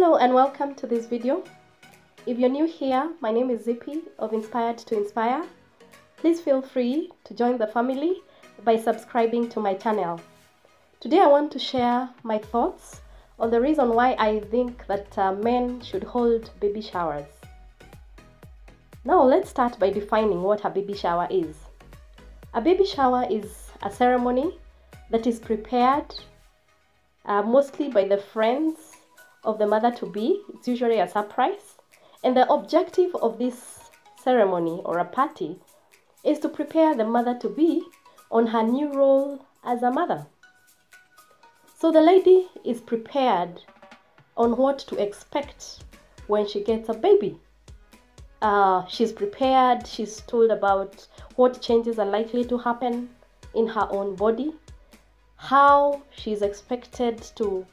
Hello and welcome to this video. If you're new here, my name is Zippy of Inspired to Inspire. Please feel free to join the family by subscribing to my channel. Today I want to share my thoughts on the reason why I think that men should hold baby showers. Now let's start by defining what a baby shower is. A baby shower is a ceremony that is prepared mostly by the friends of the mother-to-be. It's usually a surprise. And the objective of this ceremony or a party is to prepare the mother-to-be on her new role as a mother. So the lady is prepared on what to expect when she gets a baby. She's prepared, she's told about what changes are likely to happen in her own body, how she's expected to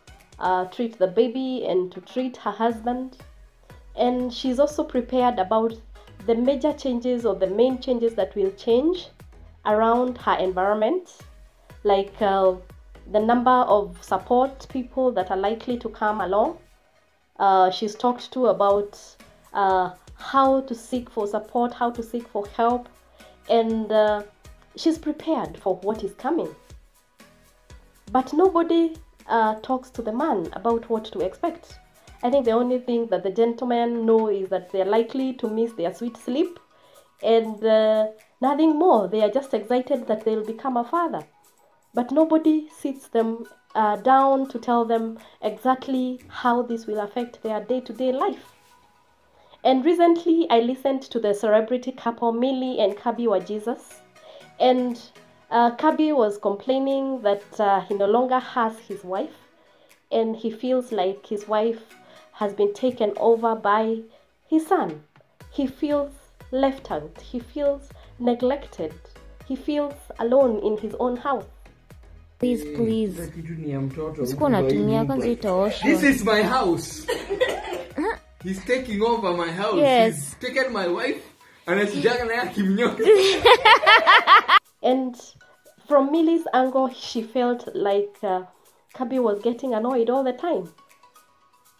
treat the baby and to treat her husband. And she's also prepared about the major changes or the main changes that will change around her environment, like the number of support people that are likely to come along. She's talked to about how to seek for support, how to seek for help, and she's prepared for what is coming. But nobody talks to the man about what to expect. I think the only thing that the gentlemen know is that they're likely to miss their sweet sleep and nothing more. They are just excited that they'll become a father. But nobody sits them down to tell them exactly how this will affect their day-to-day life. And recently I listened to the celebrity couple Millie and Kabi wa Jesus, and Kabi was complaining that he no longer has his wife, and he feels like his wife has been taken over by his son. He feels left out, he feels neglected, he feels alone in his own house. Please. This is my house. He's taking over my house. Yes. He's taken my wife and it's And from Millie's angle, she felt like Kabi was getting annoyed all the time,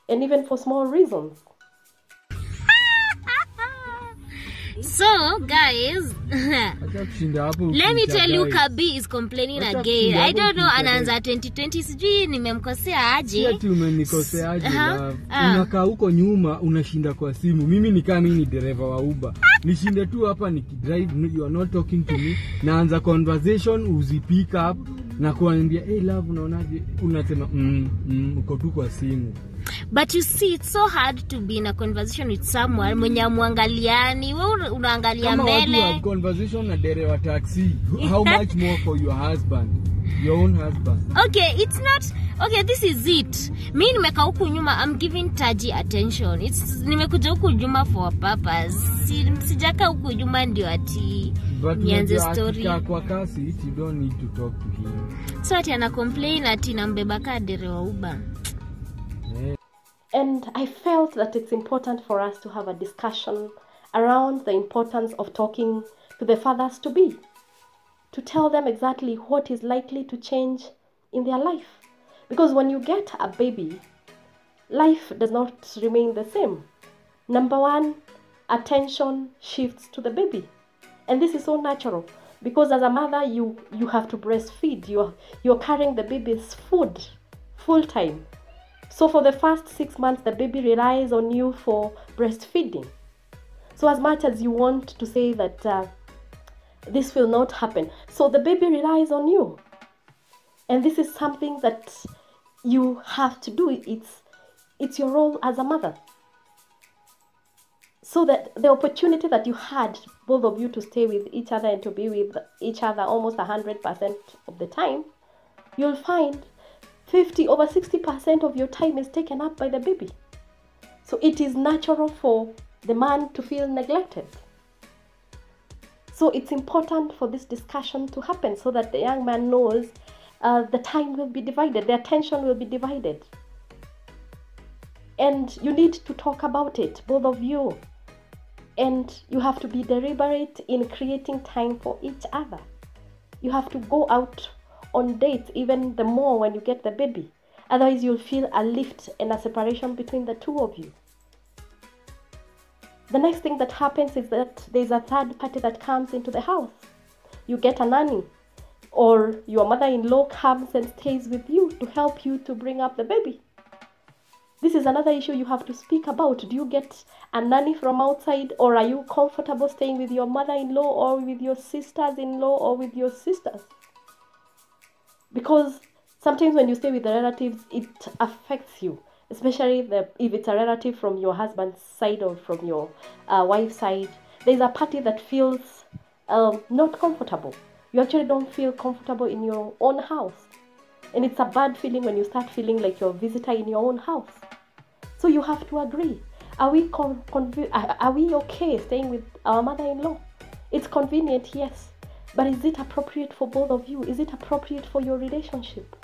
and even for small reasons. So guys, let me tell you, Kabi is complaining again. I don't know, anaanza 2020 sijui nimemkosea aje. Ati umenikosea aje. Unakaa huko nyuma unashinda kwa simu. Mimi ni kama ni dereva wa Uber. Nishinde tu hapa nikidrive, you are not talking to me. Naanza conversation, uzi pick up na kuambia hey love unaonaje, unasema uko tu kwa simu. But you see, it's so hard to be in a conversation with someone mwenye muangaliani, wewe unaangalia mbele. Kama watu conversation na dereva taxi, how much more for your husband, your own husband? Okay, it's not okay. This is it. Mimi nimekaa huku nyuma, I'm giving Taji attention. Nimekuja huku nyuma for a purpose. Sijaka huku nyuma ndio ati nianze story. But kwa kasi, you don't need to talk to him. So ati ana complain ati nambeba ka dereva Uber. And I felt that it's important for us to have a discussion around the importance of talking to the fathers-to-be, to tell them exactly what is likely to change in their life. Because when you get a baby, life does not remain the same. Number one, attention shifts to the baby. And this is so natural, because as a mother, you have to breastfeed. You're carrying the baby's food full time. So for the first 6 months, the baby relies on you for breastfeeding. So as much as you want to say that this will not happen, so the baby relies on you. And this is something that you have to do. It's your role as a mother. So that the opportunity that you had, both of you, to stay with each other and to be with each other almost 100% of the time, you'll find over 60% of your time is taken up by the baby. So it is natural for the man to feel neglected. So it's important for this discussion to happen so that the young man knows the time will be divided, the attention will be divided. And you need to talk about it, both of you. And you have to be deliberate in creating time for each other. You have to go out on dates, even the more when you get the baby. Otherwise, you'll feel a lift and a separation between the two of you. The next thing that happens is that there's a third party that comes into the house. You get a nanny, or your mother-in-law comes and stays with you to help you to bring up the baby. This is another issue you have to speak about. Do you get a nanny from outside, or are you comfortable staying with your mother-in-law or with your sisters-in-law or with your sisters? Because sometimes when you stay with the relatives, it affects you, especially if it's a relative from your husband's side or from your wife's side. There's a party that feels not comfortable. You actually don't feel comfortable in your own house. And it's a bad feeling when you start feeling like you're a visitor in your own house. So you have to agree. Are we okay staying with our mother-in-law? It's convenient, yes. But is it appropriate for both of you? Is it appropriate for your relationship?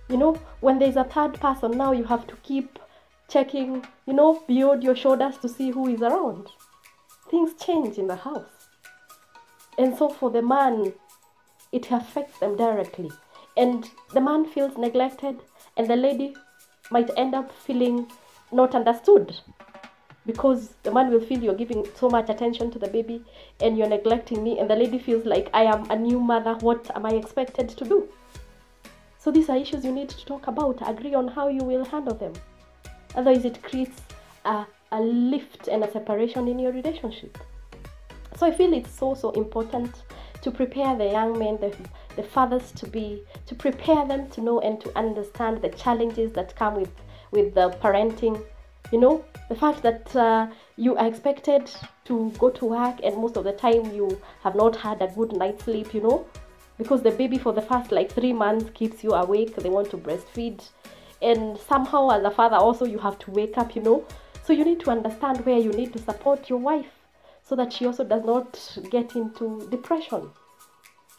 You know, when there's a third person, now you have to keep checking, you know, beyond your shoulders to see who is around. Things change in the house. And so for the man, it affects them directly. And the man feels neglected, and the lady might end up feeling not understood, because the man will feel you're giving so much attention to the baby and you're neglecting me, and the lady feels like, I am a new mother, what am I expected to do? So these are issues you need to talk about, agree on how you will handle them. Otherwise it creates a lift and a separation in your relationship. So I feel it's so important to prepare the young men, the fathers to prepare them to know and to understand the challenges that come with the parenting. You know, the fact that you are expected to go to work, and most of the time you have not had a good night's sleep, you know, because the baby for the first 3 months keeps you awake. They want to breastfeed, and somehow as a father also you have to wake up, you know. So you need to understand where you need to support your wife so that she also does not get into depression.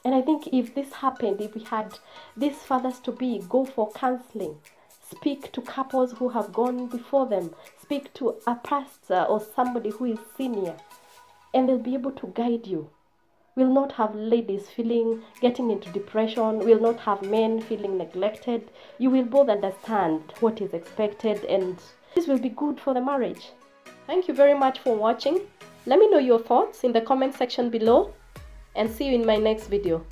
And I think if this happened, if we had these fathers to be go for counseling, speak to couples who have gone before them, speak to a pastor or somebody who is senior, and they'll be able to guide you. We'll not have ladies getting into depression. We'll not have men feeling neglected. You will both understand what is expected, and this will be good for the marriage. Thank you very much for watching. Let me know your thoughts in the comment section below, and see you in my next video.